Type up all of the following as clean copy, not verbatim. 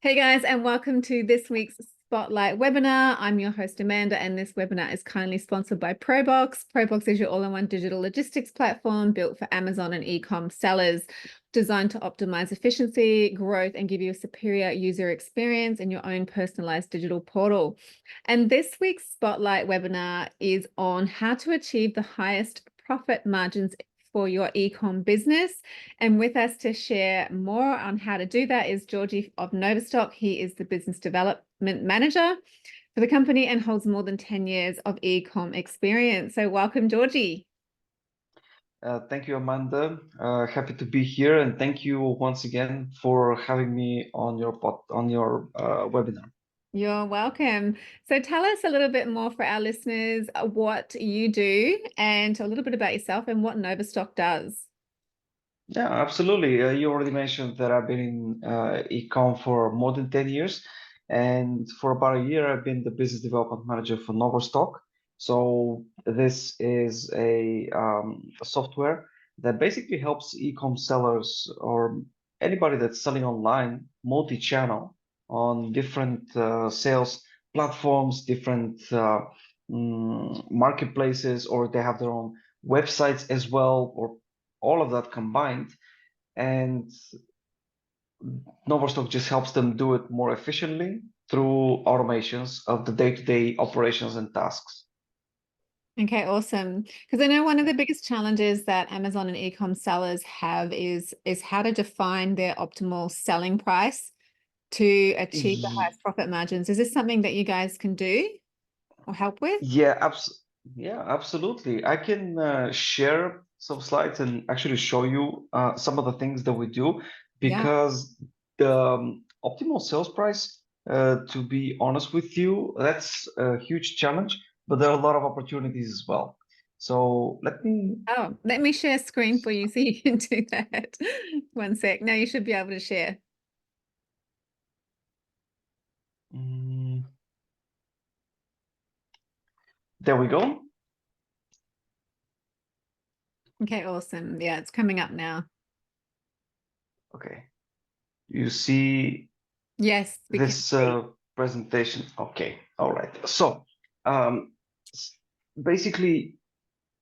Hey guys, and welcome to this week's Spotlight webinar. I'm your host, Amanda, and this webinar is kindly sponsored by Proboxx. Proboxx is your all-in-one digital logistics platform built for Amazon and e-com sellers, designed to optimize efficiency, growth, and give you a superior user experience in your own personalized digital portal. And this week's Spotlight webinar is on how to achieve the highest profit margins for your e-com business. And with us to share more on how to do that is Georgi of Noverstock. He is the business development manager for the company and holds more than 10 years of e-com experience. So welcome, Georgi. Thank you, Amanda. Happy to be here, and thank you once again for having me on your webinar. You're welcome. So tell us a little bit more for our listeners what you do and a little bit about yourself and what Noverstock does. Yeah, absolutely. You already mentioned that I've been in e-com for more than 10 years, and for about a year, I've been the business development manager for Noverstock. So this is a software that basically helps e-com sellers or anybody that's selling online, multi-channel on different sales platforms, different marketplaces, or they have their own websites as well, or all of that combined, and Noverstock just helps them do it more efficiently through automations of the day-to-day operations and tasks. Okay, awesome. Because I know one of the biggest challenges that Amazon and e-com sellers have is how to define their optimal selling price to achieve the Ye- highest profit margins. Is this something that you guys can do or help with? Yeah, absolutely. I can share some slides and actually show you some of the things that we do, Yeah. because the optimal sales price, to be honest with you, that's a huge challenge, but there are a lot of opportunities as well. So let me. Oh, let me share screen for you so you can do that. One sec. Now you should be able to share. mm, There we go. Okay, awesome. Yeah, it's coming up now. Okay. You see Yes, we can this see. presentation. Okay. All right. So um, basically,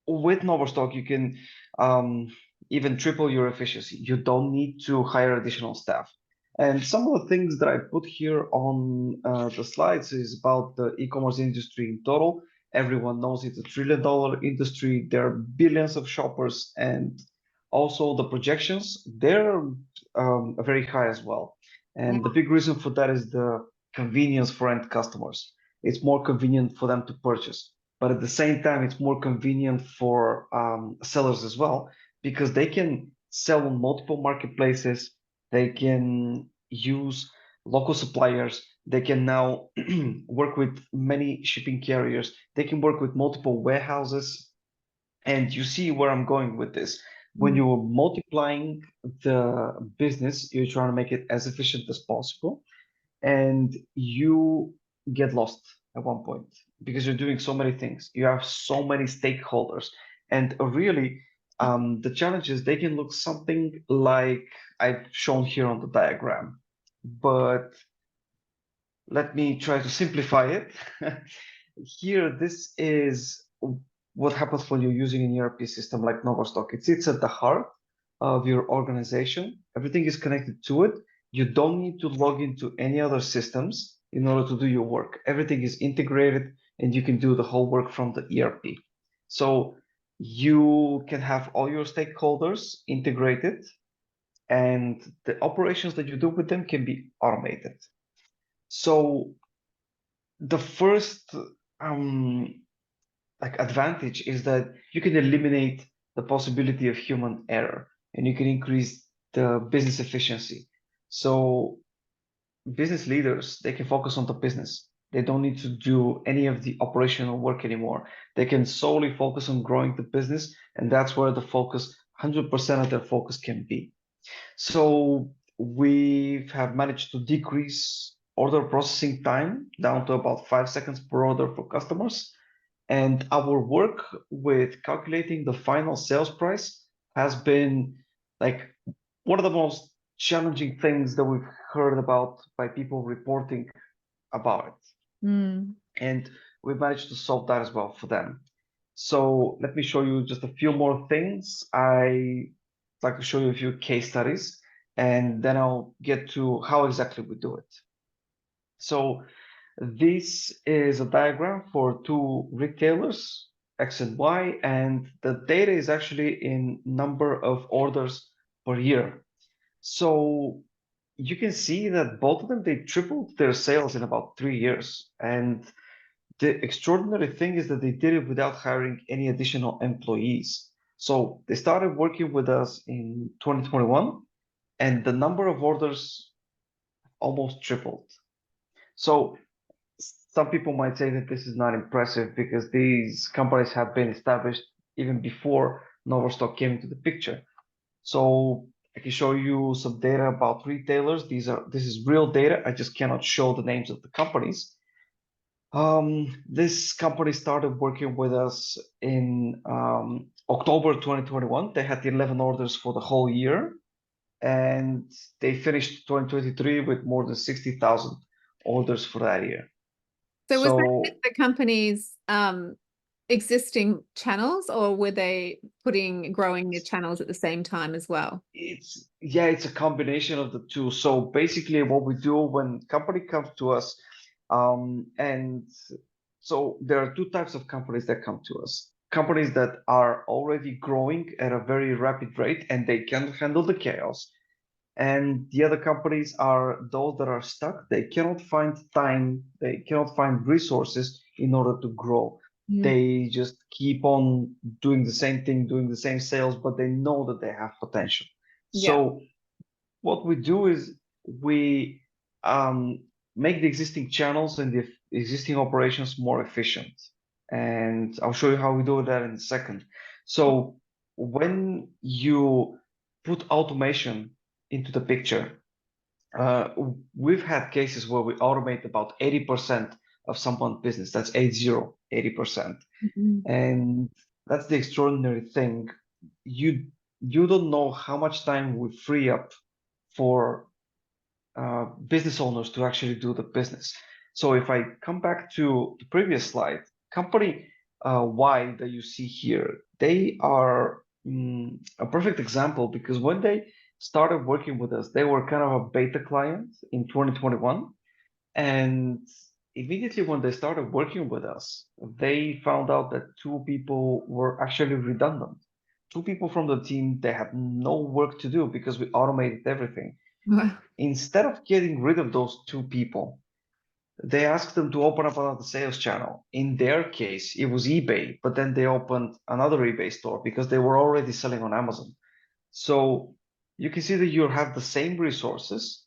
with Noverstock, you can um, even triple your efficiency. You don't need to hire additional staff. And some of the things that I put here on the slides is about the e-commerce industry in total. Everyone knows it's $1 trillion industry. There are billions of shoppers, and also the projections, they're very high as well. Yeah. And the big reason for that is the convenience for end customers. It's more convenient for them to purchase, but at the same time, it's more convenient for sellers as well, because they can sell on multiple marketplaces. They can use local suppliers. They can now work with many shipping carriers. They can work with multiple warehouses. And you see where I'm going with this. When Mm. you're multiplying the business, you're trying to make it as efficient as possible, and you get lost at one point because you're doing so many things. You have so many stakeholders, and really, the challenges, they can look something like I've shown here on the diagram, but let me try to simplify it. Here, this is what happens when you're using an ERP system like Noverstock. It sits at the heart of your organization. Everything is connected to it. You don't need to log into any other systems in order to do your work. Everything is integrated, and you can do the whole work from the ERP. So you can have all your stakeholders integrated, and the operations that you do with them can be automated. So the first um, advantage is that you can eliminate the possibility of human error, and you can increase the business efficiency. So business leaders, they can focus on the business. They don't need to do any of the operational work anymore. They can solely focus on growing the business, and that's where the focus, 100% of their focus can be. So we have managed to decrease order processing time down to about 5 seconds per order for customers. And our work with calculating the final sales price has been like one of the most challenging things that we've heard about by people reporting about it. Mm. And we managed to solve that as well for them. So let me show you just a few more things. I like to show you a few case studies, and then I'll get to how exactly we do it. So this is a diagram for two retailers, X and Y, and the data is actually in number of orders per year. So you can see that both of them, they tripled their sales in about 3 years. And the extraordinary thing is that they did it without hiring any additional employees. So they started working with us in 2021, and the number of orders almost tripled. So some people might say that this is not impressive because these companies have been established even before Noverstock came into the picture. So I can show you some data about retailers. This is real data. I just cannot show the names of the companies. This company started working with us in October 2021. They had 11 orders for the whole year, and they finished 2023 with more than 60,000 orders for that year. So was that with So the company's existing channels, or were they growing their channels at the same time as well? it's a combination of the two. So basically, what we do when company comes to us, and so there are two types of companies that come to us. Companies that are already growing at a very rapid rate and they can handle the chaos. And the other companies are those that are stuck. They cannot find time, they cannot find resources in order to grow. Mm. They just keep on doing the same thing, doing the same sales, but they know that they have potential. Yeah. So what we do is we make the existing channels and the existing operations more efficient. And I'll show you how we do that in a second. So when you put automation into the picture, uh, we've had cases where we automate about 80% of someone's business. That's 80%. Mhm. And that's the extraordinary thing. You don't know how much time we free up for business owners to actually do the business. So if I come back to the previous slide, company Y that you see here, they are a perfect example because when they started working with us, they were kind of a beta client in 2021. And immediately when they started working with us, they found out that two people were actually redundant. Two people from the team, they had no work to do because we automated everything. Wow. Instead of getting rid of those two people, they asked them to open up another sales channel. In their case, it was eBay, but then they opened another eBay store because they were already selling on Amazon. So you can see that you have the same resources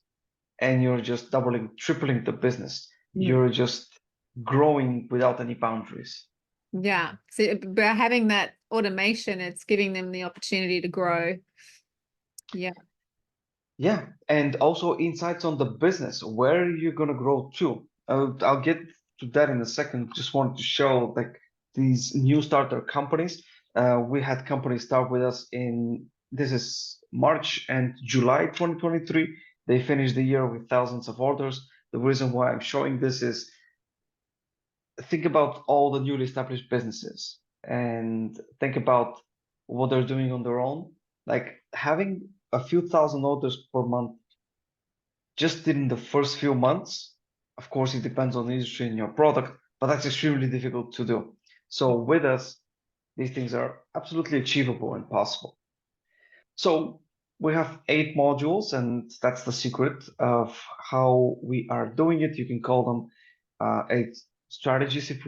and you're just doubling, tripling the business. Mm. You're just growing without any boundaries. Yeah. So by having that automation, it's giving them the opportunity to grow. Yeah. Yeah, and also insights on the business. Where are you going to grow to? I'll get to that in a second. Just wanted to show like these new starter companies. We had companies start with us in this is March and July 2023. They finished the year with thousands of orders. The reason why I'm showing this is think about all the newly established businesses and think about what they're doing on their own. Like having a few thousand orders per month just in the first few months. Of course, it depends on the industry and your product, but that's extremely difficult to do. So with us, these things are absolutely achievable and possible. So we have 8 modules, and that's the secret of how we are doing it. You can call them 8 strategies, if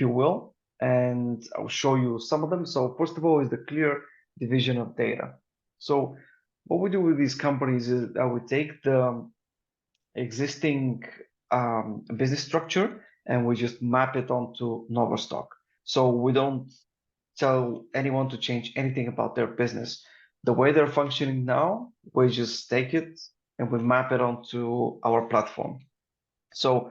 you will, and I'll show you some of them. So first of all is the clear division of data. So what we do with these companies is that we take the existing business structure and we just map it onto Noverstock. So we don't tell anyone to change anything about their business. The way they're functioning now, we just take it and we map it onto our platform. So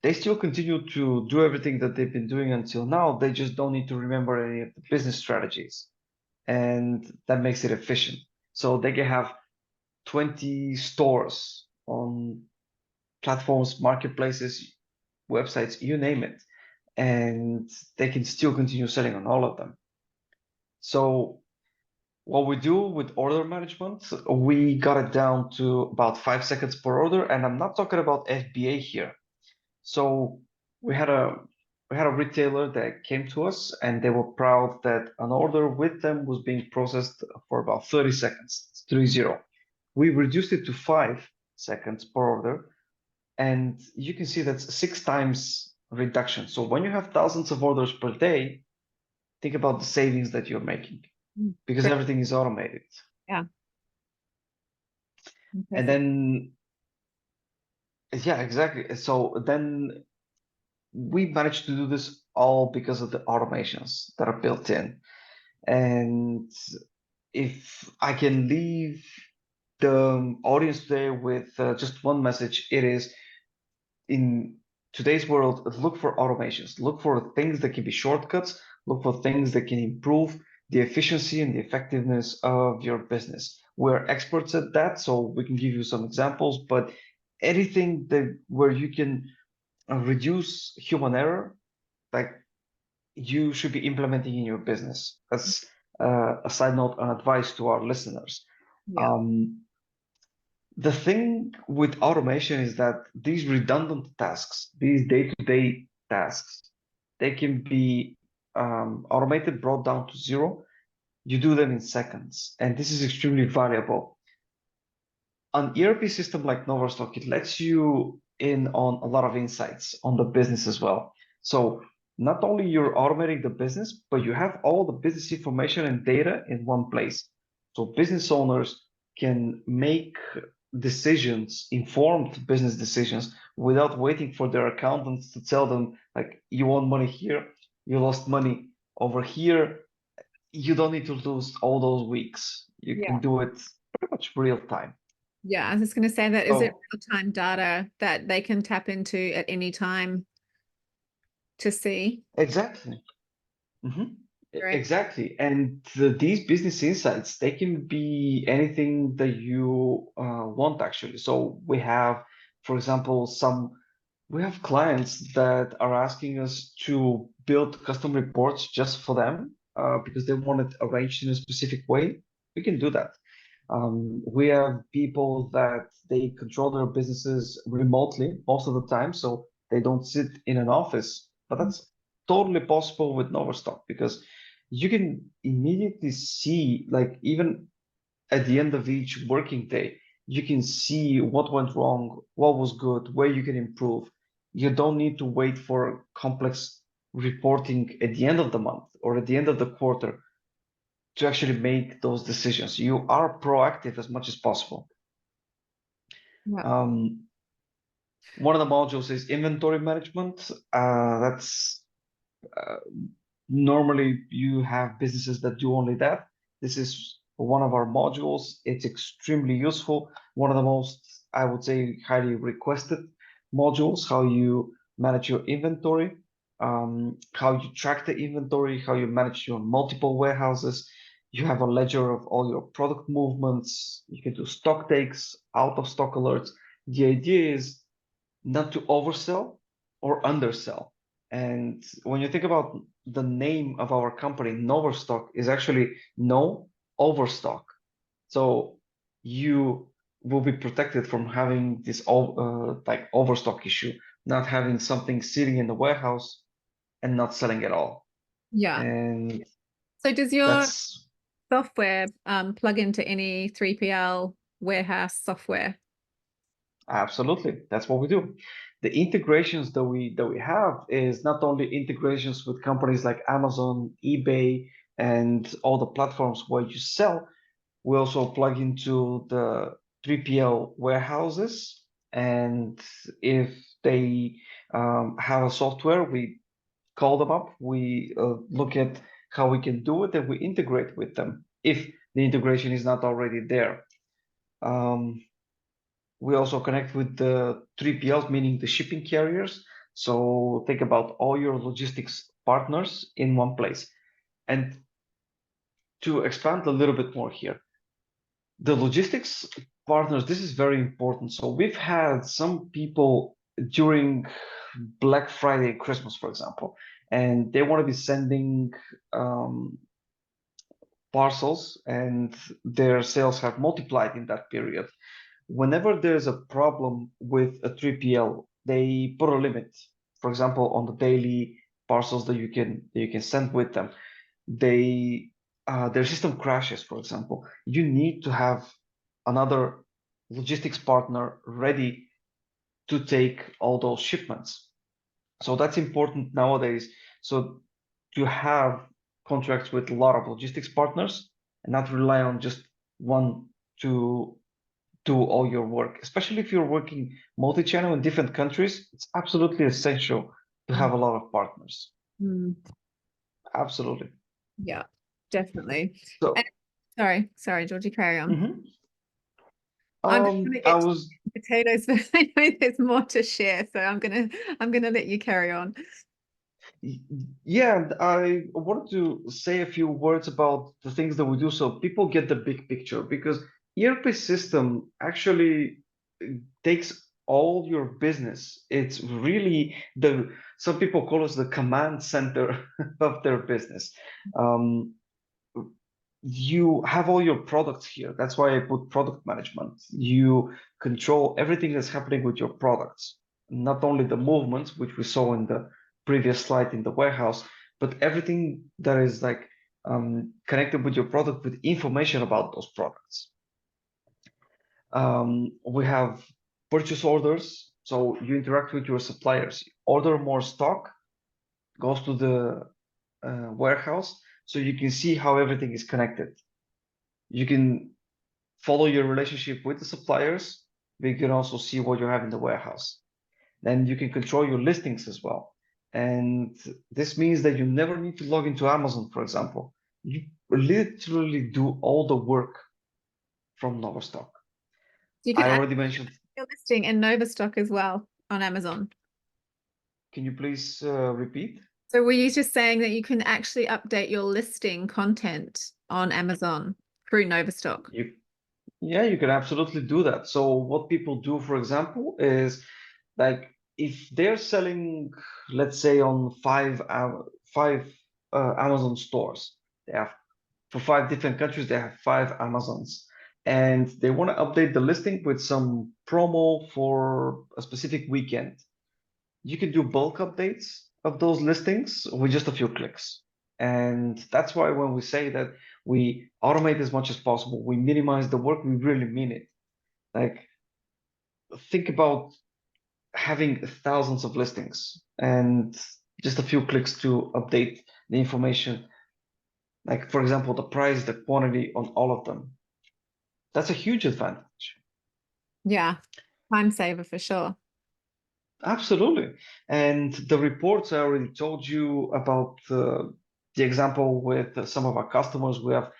they still continue to do everything that they've been doing until now. They just don't need to remember any of the business strategies. And that makes it efficient. So they can have 20 stores on platforms, marketplaces, websites, you name it, and they can still continue selling on all of them. So what we do with order management, we got it down to about 5 seconds per order, and I'm not talking about FBA here. So we had a retailer that came to us, and they were proud that an order with them was being processed for about 30 seconds, 30. We reduced it to 5 seconds per order, and you can see that's 6 times reduction. So when you have thousands of orders per day, think about the savings that you're making because everything is automated. Yeah. And then, yeah, exactly. So then we managed to do this all because of the automations that are built in. And if I can leave the audience today with just one message, it is in today's world, look for automations, look for things that can be shortcuts, look for things that can improve the efficiency and the effectiveness of your business. We're experts at that, so we can give you some examples, but anything that where you can reduce human error, like you should be implementing in your business. That's a side note, an advice to our listeners. Yeah. The thing with automation is that these redundant tasks, these day-to-day tasks, they can be automated, brought down to zero. You do them in seconds, and this is extremely valuable. An ERP system like Noverstock, it lets you in on a lot of insights on the business as well. So not only you're automating the business, but you have all the business information and data in one place. So business owners can make decisions, informed business decisions, without waiting for their accountants to tell them, like, you won money here, you lost money over here. You don't need to lose all those weeks. You can do it pretty much real time. Yeah, I was just going to say that is it So real-time data that they can tap into at any time to see? exactly. Right. Exactly. And these business insights, they can be anything that you want actually. So we have, for example, we have clients that are asking us to build custom reports just for them because they want it arranged in a specific way. We can do that. We have people that they control their businesses remotely most of the time, so they don't sit in an office. But that's totally possible with Noverstock because you can immediately see, like even at the end of each working day, you can see what went wrong, what was good, where you can improve. You don't need to wait for complex reporting at the end of the month or at the end of the quarter to actually make those decisions. You are proactive as much as possible. Yeah. One of the modules is inventory management. That's normally you have businesses that do only that. This is one of our modules. It's extremely useful. One of the most, I would say, highly requested modules, how you manage your inventory, how you track the inventory, how you manage your multiple warehouses. You have a ledger of all your product movements. You can do stock takes, out of stock alerts. The idea is not to oversell or undersell. And when you think about the name of our company, Noverstock is actually no overstock. So you will be protected from having this like overstock issue, not having something sitting in the warehouse and not selling at all. Yeah. And So does your that's software plug into any 3PL warehouse software? absolutely, that's what we do. The integrations that we have is not only integrations with companies like Amazon, eBay, and all the platforms where you sell. We also plug into the 3PL warehouses, and if they have a software, we call them up. We look at how we can do it, and we integrate with them if the integration is not already there. We also connect with the 3PLs, meaning the shipping carriers. So think about all your logistics partners in one place. And to expand a little bit more here, the logistics partners, this is very important. So we've had some people during Black Friday, Christmas, for example, and they want to be sending parcels, and their sales have multiplied in that period. Whenever there's a problem with a 3PL, they put a limit. For example, on the daily parcels that you can send with them, they their system crashes, for example. You need to have another logistics partner ready to take all those shipments. So that's important nowadays. So to have contracts with a lot of logistics partners and not rely on just one to do all your work, especially if you're working multi-channel in different countries, it's absolutely essential to have a lot of partners. Mm. Absolutely. Yeah, definitely. So, Sorry, Georgie, carry on. mhm. I'm just gonna I get to was potatoes, but I know there's more to share, so I'm gonna let you carry on. Yeah, I wanted to say a few words about the things that we do so people get the big picture, because ERP system actually takes all your business. It's really some people call us the command center of their business. Um, you have all your products here. That's why I put product management. You control everything that's happening with your products, not only the movements, which we saw in the previous slide in the warehouse, but everything that is like connected with your product with information about those products. We have purchase orders. So you interact with your suppliers, order more stock, goes to the warehouse, so you can see how everything is connected. You can follow your relationship with the suppliers, but you can also see what you have in the warehouse. Then you can control your listings as well. And this means that you never need to log into Amazon, for example. You literally do all the work from Noverstock. You can I add already mentioned, your listing in Noverstock as well on Amazon. can you please repeat? So were you just saying that you can actually update your listing content on Amazon through Noverstock? You, yeah, you can absolutely do that. So what people do, for example, is like if they're selling, let's say on five Amazon stores, they have for 5 different countries, they have 5 Amazons, and they want to update the listing with some promo for a specific weekend. You can do bulk updates of those listings with just a few clicks. And that's why when we say that we automate as much as possible, we minimize the work, we really mean it. Like, think about having thousands of listings and just a few clicks to update the information. Like, for example, the price, the quantity on all of them. That's a huge advantage. Yeah, time saver for sure. Absolutely. And the reports I already told you about the example with some of our customers. We have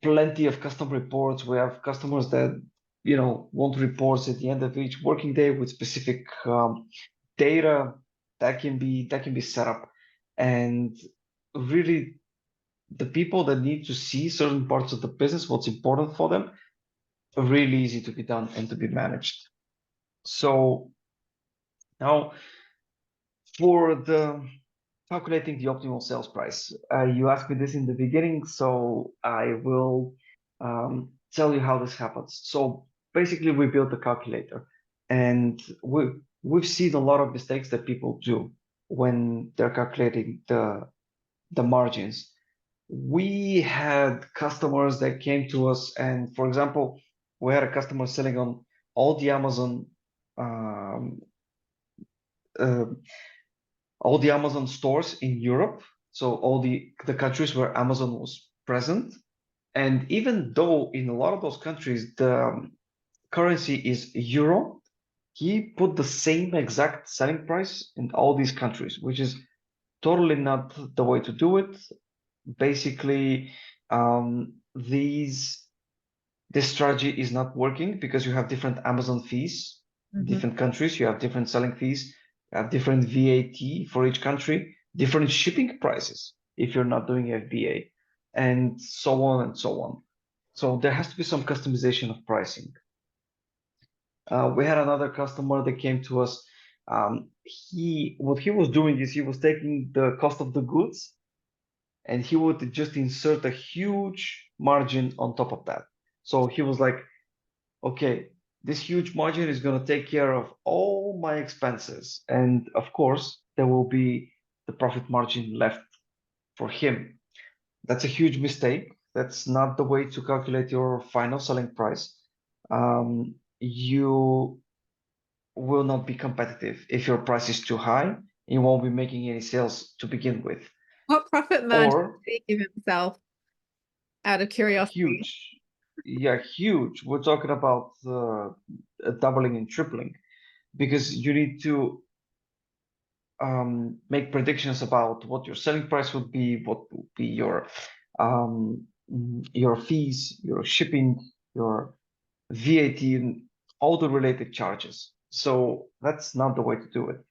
plenty of custom reports. We have customers that, want reports at the end of each working day with specific data that can be set up. And really, the people that need to see certain parts of the business, what's important for them, are really easy to be done and to be managed. So now, for the calculating the optimal sales price, you asked me this in the beginning, so I will tell you how this happens. So basically, we built the calculator, and we've seen a lot of mistakes that people do when they're calculating the margins. We had customers that came to us, and for example, we had a customer selling on all the um, uh, all the Amazon stores in Europe, so all the countries where Amazon was present. And even though in a lot of those countries the currency is euro, he put the same exact selling price in all these countries, which is totally not the way to do it. Basically, this strategy is not working because you have different Amazon fees, Mhm. different countries, you have different selling fees, you have different VAT for each country, different shipping prices if you're not doing FBA, and so on and so on. So there has to be some customization of pricing. We had another customer that came to us. What he was doing is he was taking the cost of the goods and he would just insert a huge margin on top of that. So he was like, okay, this huge margin is going to take care of all my expenses. And of course, there will be the profit margin left for him. That's a huge mistake. That's not the way to calculate your final selling price. You will not be competitive. If your price is too high, you won't be making any sales to begin with. What profit margin Or did he give himself out of curiosity? huge. Yeah, huge. We're talking about doubling and tripling because you need to make predictions about what your selling price would be, what would be your fees, your shipping, your VAT, and all the related charges. So that's not the way to do it.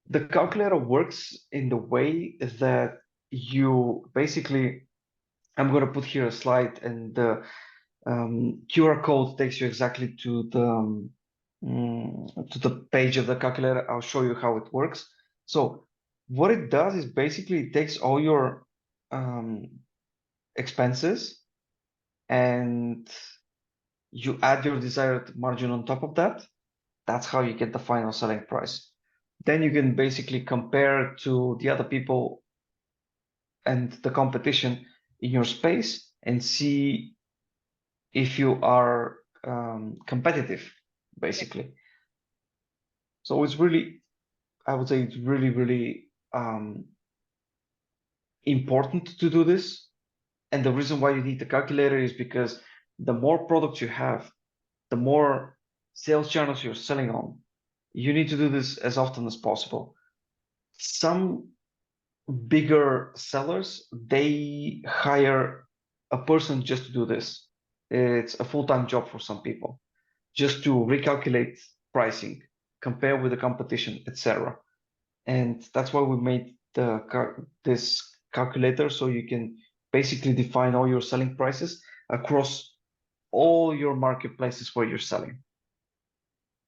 The calculator works in the way that you basically, I'm going to put here a slide, and the QR code takes you exactly to the page of the calculator. I'll show you how it works. So what it does is basically it takes all your expenses and you add your desired margin on top of that. That's how you get the final selling price. Then you can basically compare to the other people and the competition in your space and see if you are competitive, basically. So it's really, I would say it's really, really important to do this. And the reason why you need the calculator is because the more products you have, the more sales channels you're selling on. You need to do this as often as possible. Some bigger sellers, they hire a person just to do this. It's a full-time job for some people, just to recalculate pricing, compare with the competition, etc. And that's why we made this calculator, so you can basically define all your selling prices across all your marketplaces where you're selling.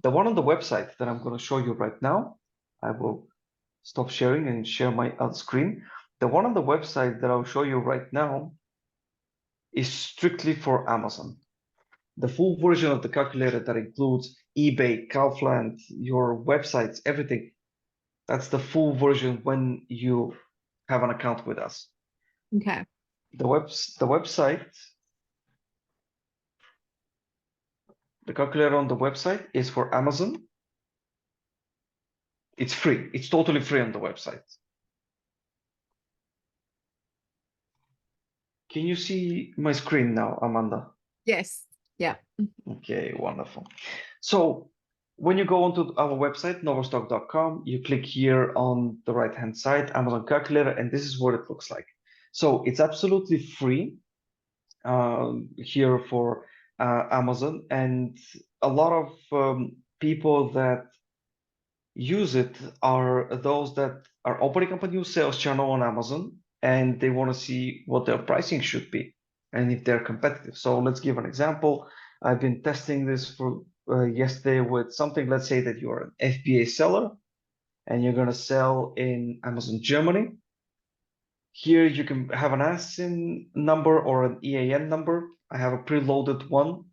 The one on the website that I'm going to show you right now, I will stop sharing and share my other screen. The one on the website that I'll show you right now is strictly for Amazon. The full version of the calculator that includes eBay, Kaufland, your websites, everything. That's the full version when you have an account with us. Okay. The website, the calculator on the website is for Amazon. It's free. It's totally free on the website. Can you see my screen now, Amanda? Yes. Yeah. Okay, wonderful. So when you go onto our website, noverstock.com, you click here on the right-hand side, Amazon Calculator, and this is what it looks like. So it's absolutely free here for Amazon, and a lot of people that use it are those that are opening up a new sales channel on Amazon, and they want to see what their pricing should be and if they're competitive. So let's give an example. I've been testing this for yesterday with something. Let's say that you're an FBA seller and you're going to sell in Amazon Germany. Here you can have an ASIN number or an EAN number. I have a preloaded one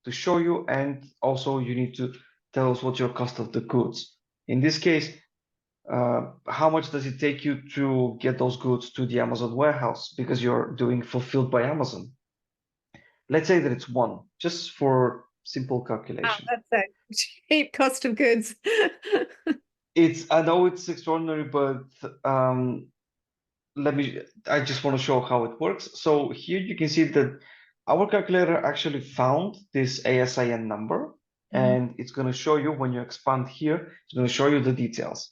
to show you, and also you need to tell us what's your cost of the goods. In this case, how much does it take you to get those goods to the Amazon warehouse because you're doing fulfilled by Amazon? Let's say that it's one, just for simple Oh, calculation. that's a cheap cost of goods. I know it's extraordinary, but I just want to show how it works. So here you can see that our calculator actually found this ASIN number, and it's going to show you when you expand here, it's going to show you the details.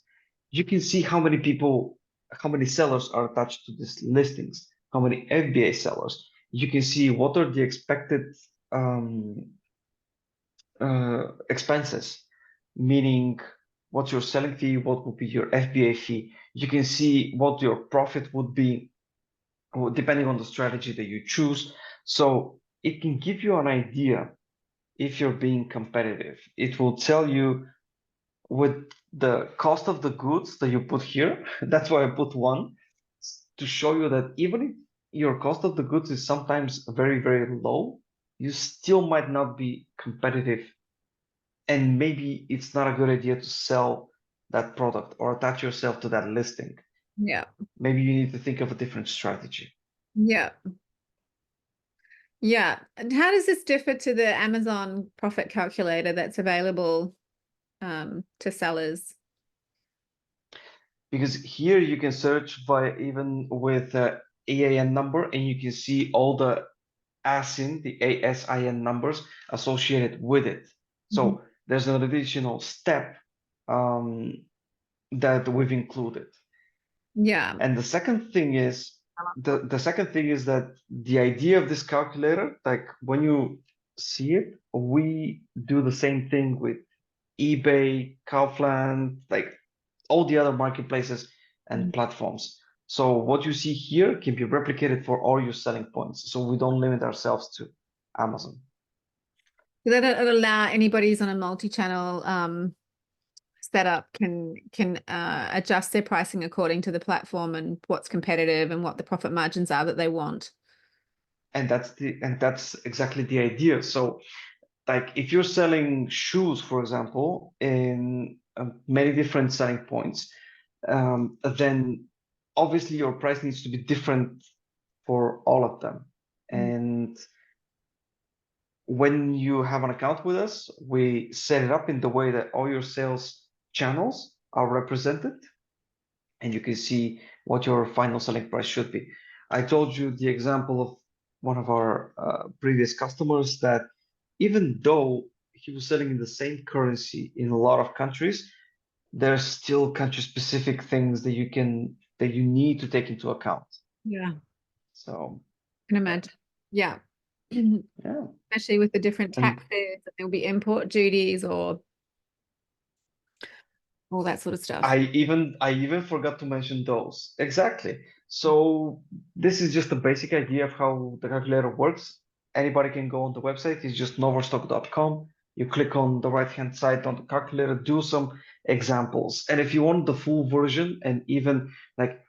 You can see how many people, how many sellers are attached to these listings, how many FBA sellers. You can see what are the expected expenses, meaning what's your selling fee, what would be your FBA fee. You can see what your profit would be depending on the strategy that you choose. So it can give you an idea if you're being competitive. It will tell you with the cost of the goods that you put here. That's why I put 1 to show you that even if your cost of the goods is sometimes very, very low, you still might not be competitive. And maybe it's not a good idea to sell that product or attach yourself to that listing. Yeah. Maybe you need to think of a different strategy. Yeah. Yeah. And how does this differ to the Amazon profit calculator that's available to sellers? Because here you can search by even with EAN number, and you can see all the ASIN, the ASIN numbers associated with it. So there's an additional step that we've included. Yeah. And the second thing is that the idea of this calculator, like when you see it, we do the same thing with eBay, Kaufland, like all the other marketplaces and platforms. So what you see here can be replicated for all your selling points. So we don't limit ourselves to Amazon. That allow anybody who's on a multi-channel setup can adjust their pricing according to the platform and what's competitive and what the profit margins are that they want. And that's exactly the idea. So like if you're selling shoes, for example, in many different selling points, then obviously your price needs to be different for all of them. And when you have an account with us, we set it up in the way that all your sales channels are represented, and you can see what your final selling price should be. I told you the example of one of our previous customers that even though he was selling in the same currency in a lot of countries, there's still country specific things that you need to take into account. Yeah. So I can imagine. Yeah. yeah. Especially with the different And taxes, there'll be import duties or all that sort of stuff. I even forgot to mention those. Exactly. So this is just a basic idea of how the calculator works. Anybody can go on the website. It's just noverstock.com. You click on the right-hand side on the calculator, do some examples. And if you want the full version, and even like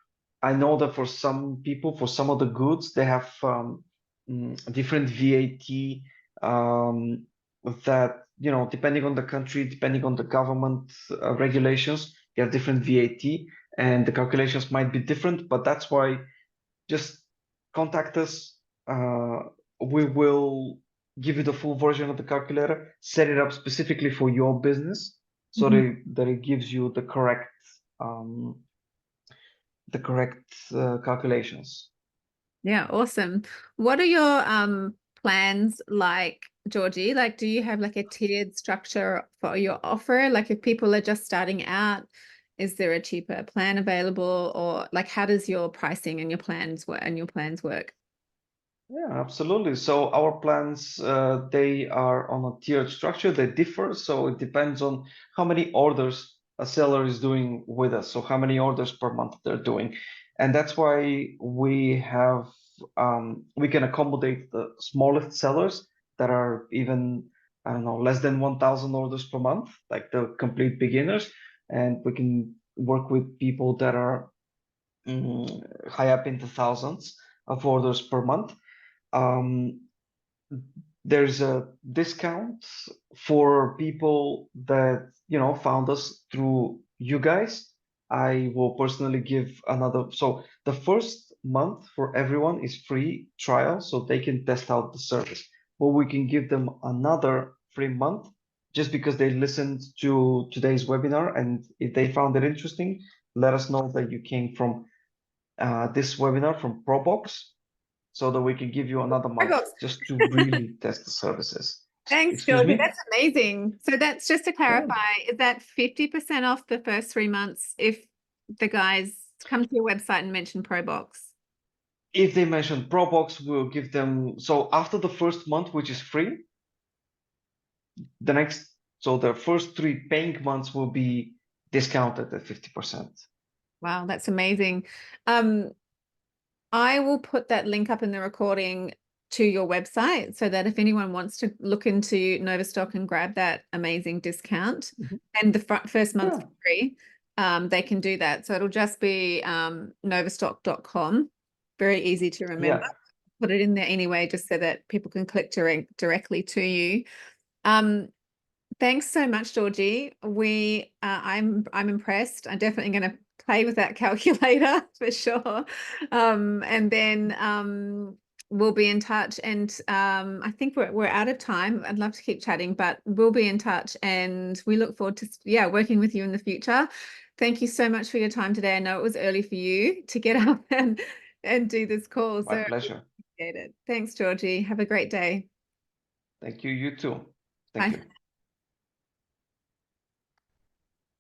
I know that for some people, for some of the goods, they have different VAT that, you know, depending on the country, depending on the government regulations, you have different VAT and the calculations might be different, but that's why just contact us. We will give you the full version of the calculator, set it up specifically for your business so that it gives you the correct calculations. Yeah, awesome. What are your plans like, Georgie? Like, do you have like a tiered structure for your offer? Like if people are just starting out, is there a cheaper plan available, or like how does your pricing and your plans work? Yeah, absolutely. So our plans, they are on a tiered structure. They differ. So it depends on how many orders a seller is doing with us. So how many orders per month they're doing. And that's why we have, we can accommodate the smallest sellers that are even, I don't know, less than 1,000 orders per month, like the complete beginners. And we can work with people that are high up into thousands of orders per month. Um, there's a discount for people that, you know, found us through you guys. I will personally give another. So the first month for everyone is free trial, so they can test out the service. But we can give them another free month just because they listened to today's webinar, and if they found it interesting, let us know that you came from this webinar from Proboxx, so that we can give you another month Proboxx. just to really test the services. Thanks, Excuse Georgie. me? That's amazing. So that's just to Yeah. clarify, is that 50% off the first 3 months if the guys come to your website and mention Proboxx? If they mention Proboxx, we'll give them, so after the first month, which is free, so the first 3 paying months will be discounted at 50%. Wow, that's amazing. I will put that link up in the recording to your website, so that if anyone wants to look into Noverstock and grab that amazing discount, and the first month's Yeah. free, they can do that. So it'll just be noverstock.com. Very easy to remember. Yeah. Put it in there anyway, just so that people can click directly to you. Thanks so much, Georgie. I'm impressed. I'm definitely going to play with that calculator for sure. And then we'll be in touch. And I think we're out of time. I'd love to keep chatting, but we'll be in touch. And we look forward to working with you in the future. Thank you so much for your time today. I know it was early for you to get up and do this call. My So pleasure. I appreciate it. Thanks, Georgie. Have a great day. Thank you. You too. Thank Bye. you.